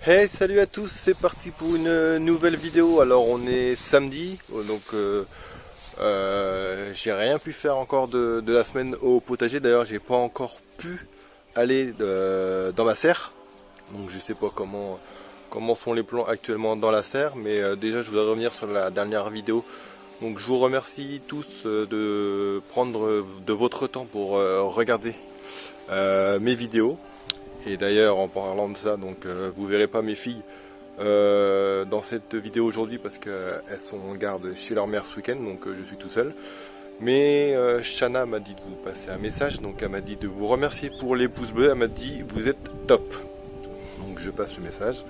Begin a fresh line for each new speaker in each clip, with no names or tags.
Hey, salut à tous, c'est parti pour une nouvelle vidéo. Alors on est samedi, donc j'ai rien pu faire encore de la semaine au potager. D'ailleurs, j'ai pas encore pu aller dans ma serre. Donc je sais pas comment sont les plans actuellement dans la serre, mais déjà je voudrais revenir sur la dernière vidéo. Donc je vous remercie tous de prendre de votre temps pour regarder mes vidéos. Et d'ailleurs, en parlant de ça, donc vous verrez pas mes filles dans cette vidéo aujourd'hui parce qu'elles sont en garde chez leur mère ce week-end, donc je suis tout seul. Mais Shana m'a dit de vous passer un message, donc elle m'a dit de vous remercier pour les pouces bleus. Elle m'a dit vous êtes top. Donc je passe le message.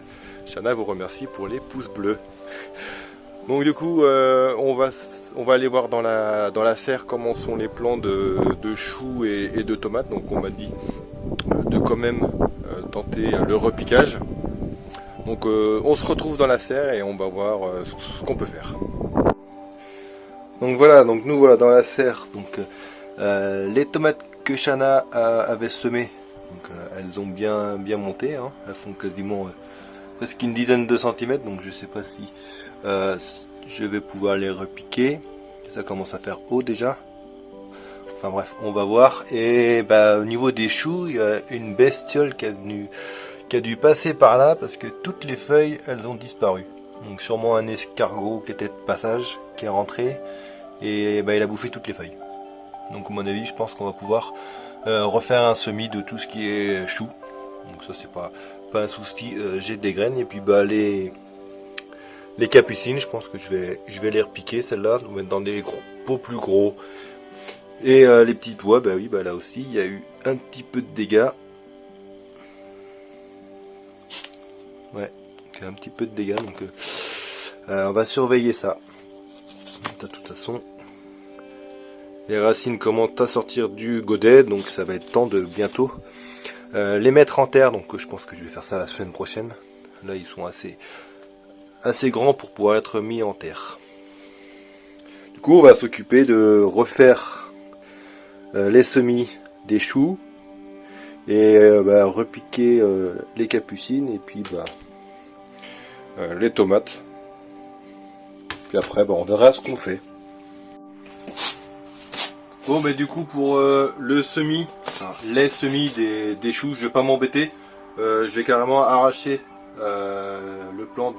Shana vous remercie pour les pouces bleus. Donc du coup, on va aller voir dans la serre comment sont les plants de choux et de tomates. Donc on m'a dit de quand même tenter le repiquage. Donc on se retrouve dans la serre et on va voir ce qu'on peut faire. Donc voilà, donc nous voilà dans la serre. Donc les tomates que Shana avait semées, donc elles ont bien monté, hein. Elles font quasiment presque une dizaine de centimètres. Donc je sais pas si je vais pouvoir les repiquer. Ça commence à faire haut déjà. Enfin bref, on va voir. Et bah, au niveau des choux, il y a une bestiole qui a dû passer par là parce que toutes les feuilles, elles ont disparu. Donc sûrement un escargot qui était de passage, qui est rentré, et bah, il a bouffé toutes les feuilles. Donc à mon avis, je pense qu'on va pouvoir refaire un semis de tout ce qui est chou. Donc ça c'est pas un souci, j'ai des graines. Et puis bah les capucines, je pense que je vais les repiquer celles-là, mettre dans des gros pots plus gros. Et les petits pois, bah oui, bah là aussi il y a eu un petit peu de dégâts. Ouais, il y a un petit peu de dégâts, donc on va surveiller ça. De toute façon, les racines commencent à sortir du godet, donc ça va être temps de bientôt les mettre en terre. Donc je pense que je vais faire ça la semaine prochaine. Là, ils sont assez grands pour pouvoir être mis en terre. Du coup, on va s'occuper de refaire les semis des choux et bah, repiquer les capucines et puis bah, les tomates. Puis après, bah, on verra ce qu'on fait. Bon, mais du coup, pour le semis, enfin, les semis des choux, je vais pas m'embêter. Je vais carrément arracher le plant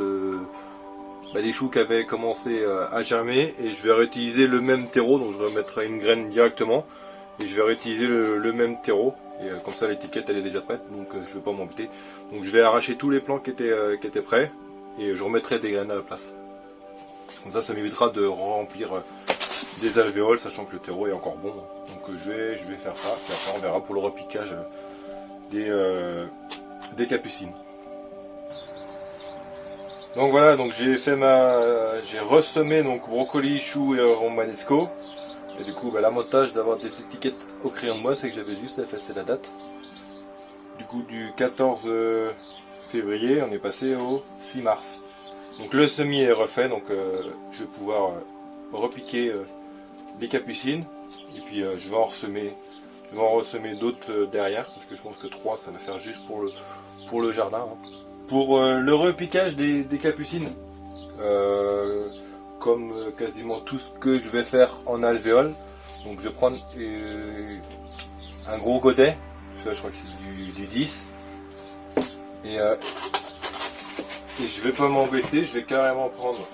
des choux qui avaient commencé à germer et je vais réutiliser le même terreau. Donc, je remettrai une graine directement et je vais réutiliser le même terreau. Et comme ça, l'étiquette elle est déjà prête, donc je vais pas m'embêter. Donc, je vais arracher tous les plants qui étaient prêts et je remettrai des graines à la place. Comme ça m'évitera de remplir des alvéoles, sachant que le terreau est encore bon. Donc je vais faire ça, et après on verra pour le repiquage des capucines. Donc voilà, donc j'ai ressemé donc brocoli, chou et romanesco. Et du coup bah, l'avantage d'avoir des étiquettes au crayon de bois, c'est que j'avais juste à effacer la date. Du coup du 14 février, on est passé au 6 mars. Donc le semis est refait, donc je vais pouvoir repiquer les capucines et puis je vais en ressemer d'autres derrière parce que je pense que 3 ça va faire juste pour le jardin, hein. Pour le repiquage des capucines, comme quasiment tout ce que je vais faire en alvéole, donc je vais prendre un gros godet, ça je crois que c'est du 10 et je vais pas m'embêter, je vais carrément prendre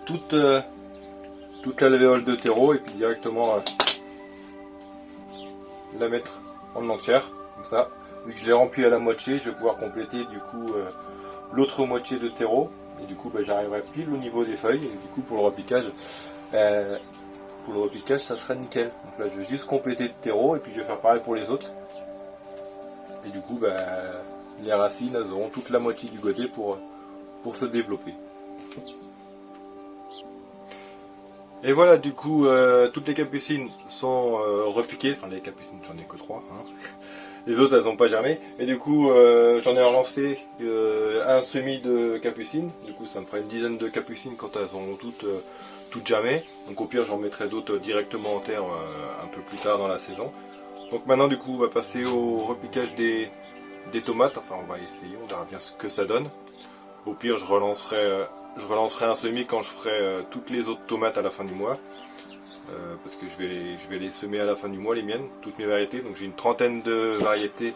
toute l'alvéole de terreau et puis directement la mettre en entière, comme ça. Vu que je l'ai rempli à la moitié, je vais pouvoir compléter du coup l'autre moitié de terreau. Et du coup bah, j'arriverai pile au niveau des feuilles. Et du coup pour le repiquage, ça sera nickel. Donc là je vais juste compléter le terreau et puis je vais faire pareil pour les autres. Et du coup bah, les racines elles auront toute la moitié du godet pour se développer. Et voilà, du coup, toutes les capucines sont repiquées. Enfin, les capucines, j'en ai que 3. Hein. Les autres, elles n'ont pas germé. Et du coup, j'en ai relancé un semis de capucines. Du coup, ça me fera une dizaine de capucines quand elles auront toutes germé. Donc au pire, j'en mettrai d'autres directement en terre un peu plus tard dans la saison. Donc maintenant du coup on va passer au repiquage des tomates, enfin on va essayer, on verra bien ce que ça donne. Au pire je relancerai un semis quand je ferai toutes les autres tomates à la fin du mois. Parce que je vais les semer à la fin du mois, les miennes, toutes mes variétés. Donc j'ai une trentaine de variétés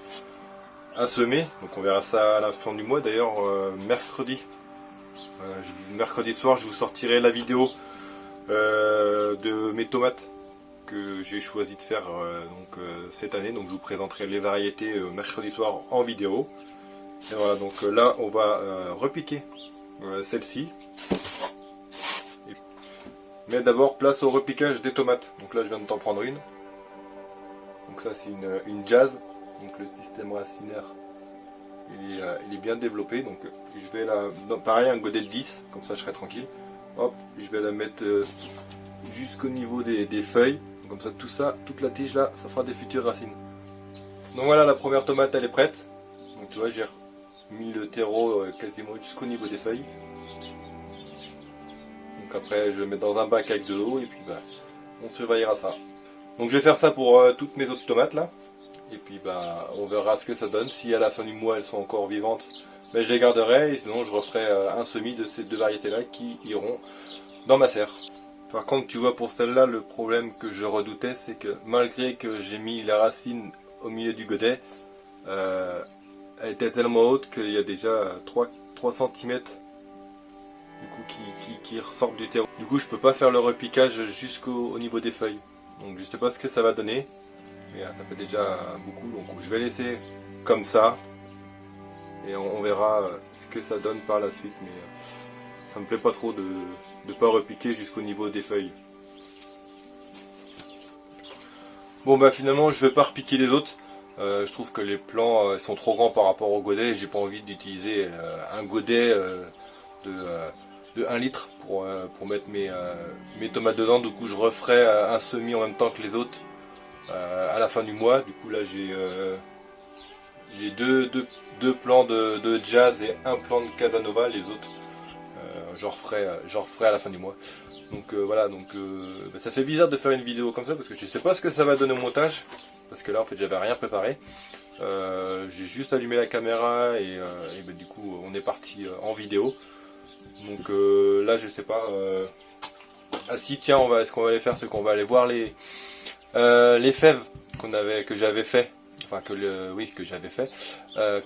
à semer, donc on verra ça à la fin du mois. D'ailleurs mercredi soir je vous sortirai la vidéo de mes tomates que j'ai choisi de faire cette année. Donc je vous présenterai les variétés mercredi soir en vidéo. Et voilà, donc là on va repiquer celle-ci. Mais d'abord place au repiquage des tomates. Donc là je viens de t'en prendre une. Donc ça c'est une Jazz. Donc le système racinaire il est bien développé. Donc je vais pareil un godet de 10, comme ça je serai tranquille. Hop, je vais la mettre jusqu'au niveau des feuilles. Comme ça, toute la tige là, ça fera des futures racines. Donc voilà, la première tomate elle est prête. Donc tu vois, j'ai mis le terreau quasiment jusqu'au niveau des feuilles. Donc après, je vais mettre dans un bac avec de l'eau et puis bah, on surveillera ça. Donc je vais faire ça pour toutes mes autres tomates là. Et puis bah, on verra ce que ça donne. Si à la fin du mois elles sont encore vivantes, bah, je les garderai. Et sinon, je referai un semis de ces deux variétés là qui iront dans ma serre. Par contre, tu vois, pour celle-là, le problème que je redoutais, c'est que malgré que j'ai mis la racine au milieu du godet, elle était tellement haute qu'il y a déjà 3 cm du coup, qui ressortent du terreau. Du coup, je peux pas faire le repiquage jusqu'au niveau des feuilles. Donc, je sais pas ce que ça va donner, mais ça fait déjà beaucoup. Donc, je vais laisser comme ça et on verra ce que ça donne par la suite. Mais ça me plaît pas trop de ne pas repiquer jusqu'au niveau des feuilles. Bon bah finalement je vais pas repiquer les autres. Je trouve que les plants sont trop grands par rapport au godet. J'ai pas envie d'utiliser un godet de 1 litre pour mettre mes tomates dedans. Du coup je referai un semis en même temps que les autres à la fin du mois. Du coup là j'ai deux plants de Jazz et un plan de Casanova. Les autres j'en referai à la fin du mois. Donc voilà, bah, ça fait bizarre de faire une vidéo comme ça parce que je sais pas ce que ça va donner au montage. Parce que là en fait j'avais rien préparé. J'ai juste allumé la caméra et bah, du coup on est parti en vidéo. Donc là je sais pas. Ah si tiens, ce qu'on va aller faire, c'est qu'on va aller voir les fèves que j'avais fait. Enfin que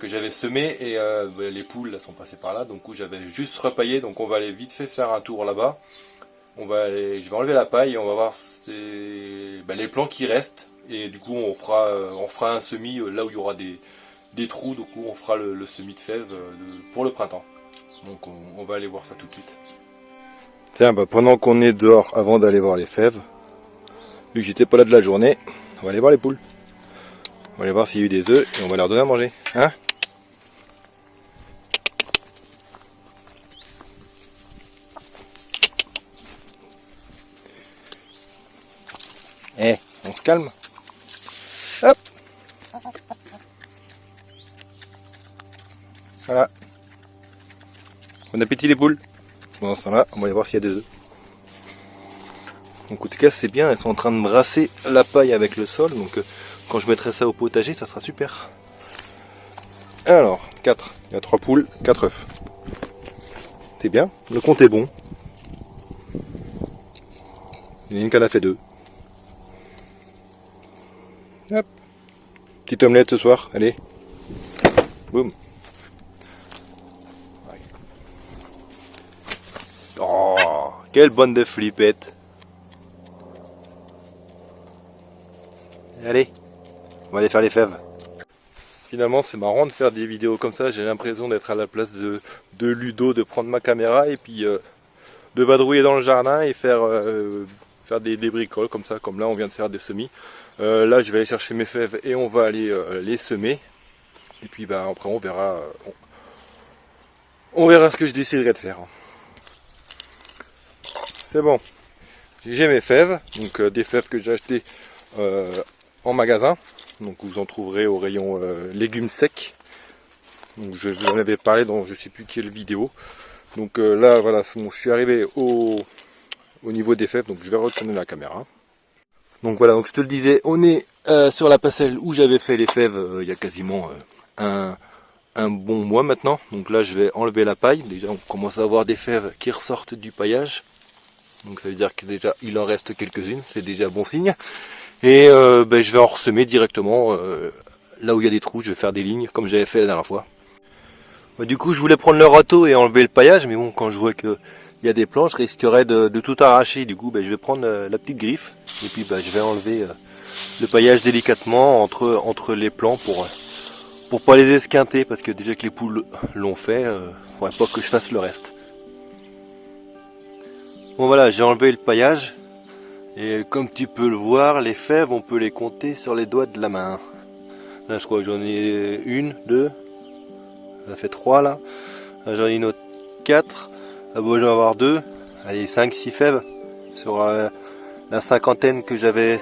j'avais semé et les poules là, sont passées par là, donc j'avais juste repaillé. Donc on va aller vite fait faire un tour là-bas. Je vais enlever la paille et on va voir les plants qui restent et du coup on fera un semis là où il y aura des trous. Du coup on fera le semis de fèves pour le printemps. Donc on va aller voir ça tout de suite. Tiens, bah, pendant qu'on est dehors, avant d'aller voir les fèves, vu que j'étais pas là de la journée, on va aller voir les poules. On va aller voir s'il y a eu des œufs et on va leur donner à manger. Hein? On se calme. Hop. Voilà. Bon appétit les poules. Bon, ça va, on va aller voir s'il y a des œufs. Donc en tout cas c'est bien, elles sont en train de brasser la paille avec le sol. Donc quand je mettrai ça au potager, ça sera super. Alors, 4. Il y a 3 poules, 4 œufs. C'est bien, le compte est bon. Il y en a une qui en a fait 2. Hop. Petite omelette ce soir, allez. Boum. Oh, quelle bonne de flippette. Allez, on va aller faire les fèves. Finalement c'est marrant de faire des vidéos comme ça, j'ai l'impression d'être à la place de Ludo, de prendre ma caméra et puis de vadrouiller dans le jardin et faire des bricoles comme ça, comme là on vient de faire des semis. Là je vais aller chercher mes fèves et on va aller les semer. Et puis bah, après on verra ce que je déciderai de faire. C'est bon, j'ai mes fèves, donc des fèves que j'ai achetées en magasin. Donc vous en trouverez au rayon légumes secs. Donc je vous en avais parlé dans je sais plus quelle vidéo. Donc là voilà, bon, je suis arrivé au niveau des fèves, donc je vais retourner la caméra. Donc voilà, donc je te le disais, on est sur la parcelle où j'avais fait les fèves il y a quasiment un bon mois maintenant. Donc là je vais enlever la paille. Déjà on commence à avoir des fèves qui ressortent du paillage. Donc ça veut dire que déjà il en reste quelques-unes, c'est déjà bon signe. Et je vais en ressemer directement là où il y a des trous, je vais faire des lignes comme j'avais fait la dernière fois. Du coup je voulais prendre le râteau et enlever le paillage, mais bon quand je vois qu'il y a des plans, je risquerais de tout arracher. Du coup je vais prendre la petite griffe et puis je vais enlever le paillage délicatement entre les plans pour pas les esquinter, parce que déjà que les poules l'ont fait, faudrait pas que je fasse le reste. Bon voilà, j'ai enlevé le paillage et comme tu peux le voir, les fèves on peut les compter sur les doigts de la main. Là je crois que j'en ai une, deux, ça fait trois là. Là, j'en ai une autre 4. Là bon, je vais avoir 2, allez 5-6 fèves sur la cinquantaine que j'avais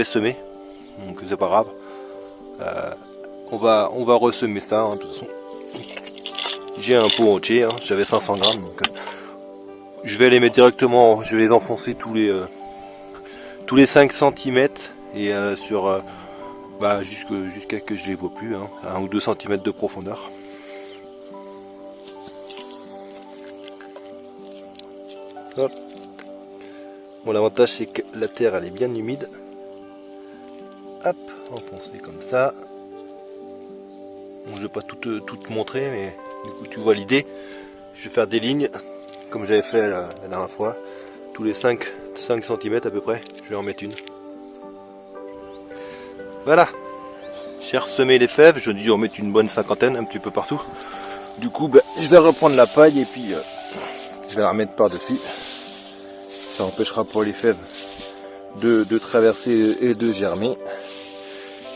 semé. Donc c'est pas grave. On va ressemer ça, hein, de toute façon. J'ai un pot entier, hein, j'avais 500 grammes, donc je vais les mettre directement, je vais les enfoncer tous les 5 cm et sur jusqu'à que je les vois plus, hein, 1 ou 2 cm de profondeur. Hop. Bon, l'avantage c'est que la terre elle est bien humide. Hop, enfoncer comme ça. Bon, je vais pas tout te montrer, mais du coup tu vois l'idée. Je vais faire des lignes comme j'avais fait la dernière fois. Tous les 5 cm à peu près, je vais en mettre une. Voilà, j'ai ressemé les fèves, je dis en mettre une bonne cinquantaine, un petit peu partout. Du coup je vais reprendre la paille et puis je vais la remettre par dessus. Ça empêchera pour les fèves de traverser et de germer.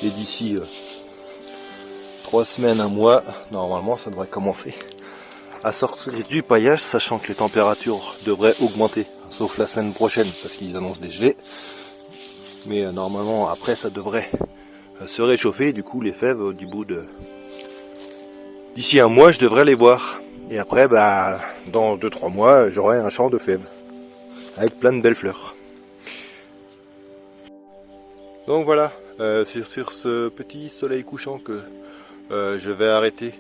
Et d'ici 3 semaines, un mois, normalement ça devrait commencer à sortir du paillage, sachant que les températures devraient augmenter, sauf la semaine prochaine parce qu'ils annoncent des gelées. Mais normalement après ça devrait se réchauffer, du coup les fèves d'ici un mois je devrais les voir. Et après dans 2-3 mois j'aurai un champ de fèves avec plein de belles fleurs. Donc voilà, c'est sur ce petit soleil couchant que je vais arrêter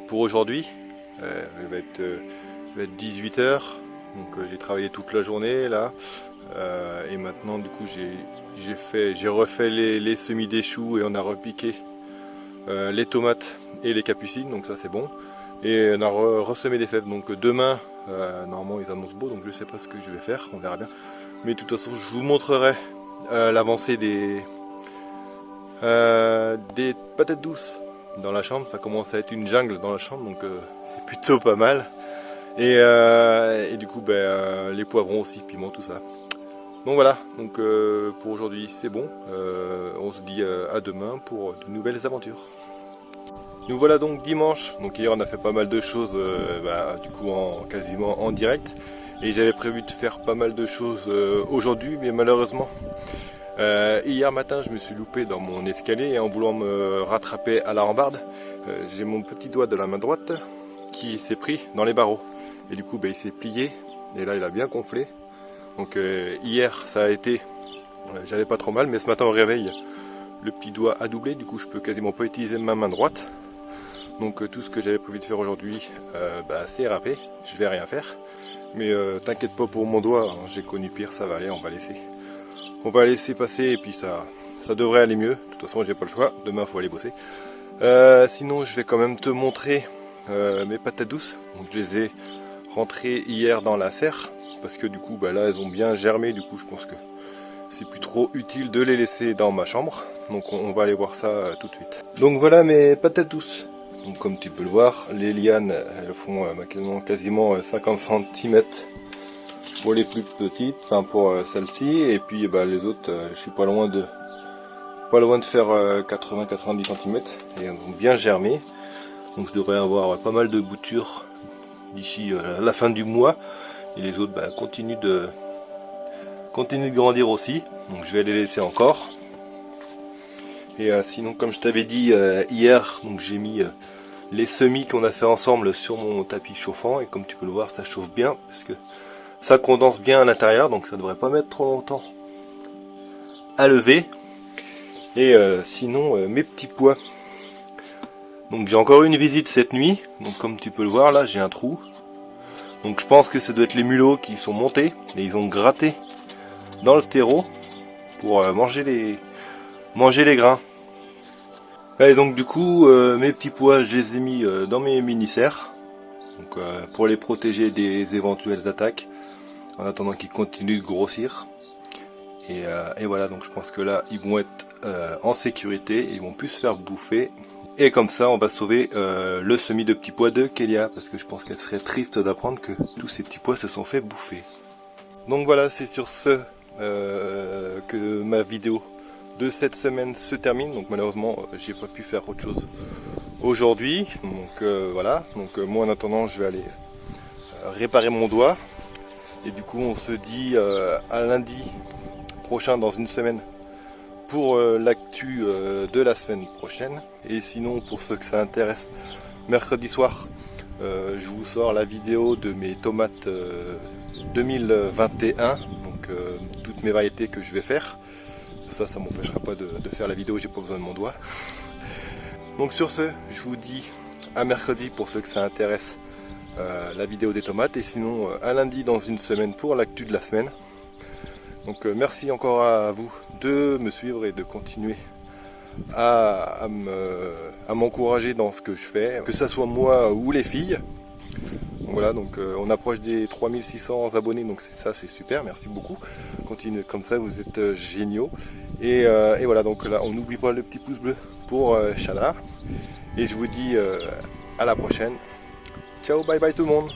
pour aujourd'hui. Il va être 18 h, donc j'ai travaillé toute la journée là, et maintenant du coup j'ai refait les semis des choux et on a repiqué les tomates et les capucines, donc ça c'est bon, et on a ressemé des fèves. Donc demain normalement ils annoncent beau, donc je sais pas ce que je vais faire, on verra bien, mais de toute façon je vous montrerai l'avancée des patates douces dans la chambre. Ça commence à être une jungle dans la chambre, donc c'est plutôt pas mal. Et du coup les poivrons aussi, piment, tout ça. Donc voilà, donc pour aujourd'hui c'est bon. On se dit à demain pour de nouvelles aventures. Nous voilà donc dimanche. Donc hier on a fait pas mal de choses, du coup quasiment en direct. Et j'avais prévu de faire pas mal de choses aujourd'hui, mais malheureusement hier matin je me suis loupé dans mon escalier et en voulant me rattraper à la rambarde, j'ai mon petit doigt de la main droite qui s'est pris dans les barreaux. Et du coup il s'est plié et là il a bien gonflé. Donc hier ça a été, j'avais pas trop mal, mais ce matin au réveil le petit doigt a doublé, du coup je peux quasiment pas utiliser ma main droite. Donc tout ce que j'avais prévu de faire aujourd'hui c'est râpé, je vais rien faire. Mais t'inquiète pas pour mon doigt, hein, j'ai connu pire, ça va aller, on va laisser passer et puis ça devrait aller mieux. De toute façon j'ai pas le choix, demain faut aller bosser. Sinon je vais quand même te montrer mes patates douces. Donc je les ai rentrées hier dans la serre parce que du coup là elles ont bien germé, du coup je pense que c'est plus trop utile de les laisser dans ma chambre. Donc on va aller voir ça tout de suite. Donc voilà mes patates douces. Donc comme tu peux le voir, les lianes elles font quasiment 50 cm pour les plus petites, enfin pour celle-ci, et puis les autres je suis pas loin de faire 80-90 cm et elles ont bien germé. Donc je devrais avoir pas mal de boutures d'ici la fin du mois, et les autres continuent de grandir aussi, donc je vais les laisser encore. Et sinon comme je t'avais dit hier, donc j'ai mis les semis qu'on a fait ensemble sur mon tapis chauffant, et comme tu peux le voir ça chauffe bien parce que ça condense bien à l'intérieur, donc ça devrait pas mettre trop longtemps à lever. Et sinon mes petits pois. Donc j'ai encore eu une visite cette nuit. Donc comme tu peux le voir là, j'ai un trou. Donc je pense que ça doit être les mulots qui sont montés et ils ont gratté dans le terreau pour manger les grains. Et donc du coup mes petits pois, je les ai mis dans mes mini-serres. Donc pour les protéger des éventuelles attaques en attendant qu'ils continuent de grossir. Et voilà, donc je pense que là ils vont être en sécurité, ils vont plus se faire bouffer. Et comme ça on va sauver le semis de petits pois de Kélia, parce que je pense qu'elle serait triste d'apprendre que tous ces petits pois se sont fait bouffer. Donc voilà, c'est sur ce que ma vidéo de cette semaine se termine. Donc malheureusement j'ai pas pu faire autre chose aujourd'hui. Donc voilà, donc moi en attendant je vais aller réparer mon doigt. Et du coup on se dit à lundi prochain dans une semaine pour l'actu de la semaine prochaine. Et sinon pour ceux que ça intéresse, mercredi soir je vous sors la vidéo de mes tomates 2021, donc toutes mes variétés que je vais faire. Ça m'empêchera pas de faire la vidéo, j'ai pas besoin de mon doigt. Donc sur ce, je vous dis à mercredi pour ceux que ça intéresse la vidéo des tomates, et sinon à lundi dans une semaine pour l'actu de la semaine. Donc merci encore à vous de me suivre et de continuer à m'encourager dans ce que je fais, que ça soit moi ou les filles. Donc voilà, donc on approche des 3600 abonnés, donc ça c'est super, merci beaucoup. Continuez comme ça, vous êtes géniaux. Et voilà, donc là on n'oublie pas le petit pouce bleu pour Shana. Et je vous dis à la prochaine. Ciao, bye bye tout le monde.